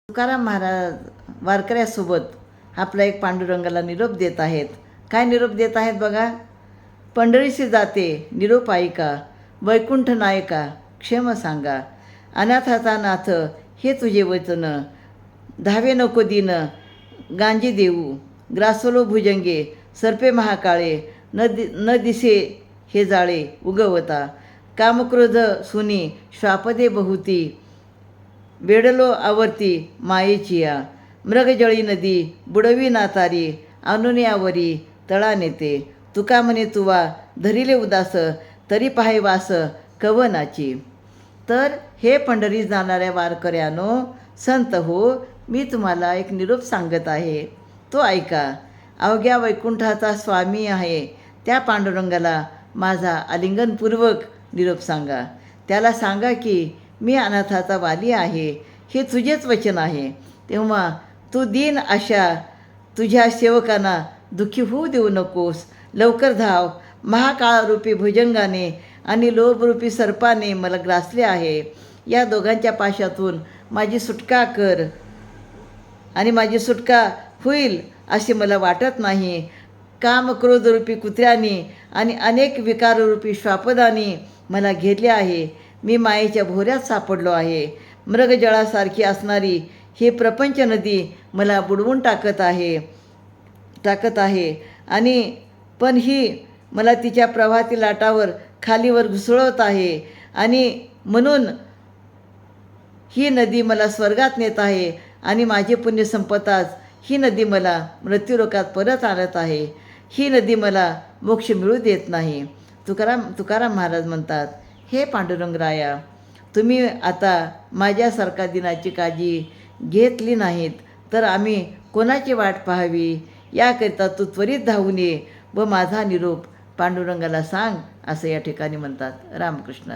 तुकाराम महाराज वारकऱ्यासोबत आपला एक पांडुरंगाला निरोप देत आहेत. काय निरोप देत आहेत बघा. पंढरीशी जाते निरोप ऐका, वैकुंठ नायका क्षेम सांगा. अनाथाचा नाथ हे तुझे वचन, धावे नको दिन गांजी देऊ. ग्रासलो भुजंगे सर्पे महाकाळे, न दिसे हे जाळे उगवता. कामक्रोध सुनी श्वापदे बहुती, वेडलो आवर्ती मायेचिया. मृगजळी नदी बुडवी नातारी, आणून यावरी तळा नेते. तुका म्हणे तुवा धरिले उदास, तरी पाहे वास कवनाची. तर हे पंढरी जाणाऱ्या वारकऱ्यानो, संत हो, मी तुम्हाला एक निरोप सांगत आहे, तो ऐका. अवघ्या वैकुंठाचा स्वामी आहे त्या पांडुरंगाला माझा आलिंगनपूर्वक निरोप सांगा. त्याला सांगा की मी अनाथाचा वाली आहे, हे तुझेच वचन आहे. तेव्हा तू दीन अशा तुझ्या सेवकांना दुःखी होऊ देऊ नकोस. लवकर धाव. महाकाळरूपी भुजंगाने आणि लोभरूपी सर्पाने मला ग्रासले आहे. या दोघांच्या पाशातून माझी सुटका कर. आणि माझी सुटका होईल असे मला वाटत नाही. काम क्रोधरूपी कुत्र्याने आणि अनेक विकाररूपी श्वापदाने मला घेरले आहे. मी मायेच्या भोऱ्यात सापडलो आहे. मृगजळासारखी असणारी ही प्रपंच नदी मला बुडवून टाकत आहे आणि पण ही मला तिच्या प्रवाहातील लाटावर खालीवर घुसळवत आहे. आणि म्हणून ही नदी मला स्वर्गात नेत आहे आणि माझे पुण्य संपताच ही नदी मला मृत्यूलोकात परत आणत आहे. ही नदी मला मोक्ष मिळू देत नाही. तुकाराम महाराज म्हणतात, हे पांडुरंगराया, तुम्ही आता माझ्यासारखा दिनाची काळजी घेतली नाहीत तर आम्ही कोणाची वाट पाहावी. याकरिता तू त्वरित धावून ये व माझा निरोप पांडुरंगाला सांग, असं या ठिकाणी म्हणतात. रामकृष्ण.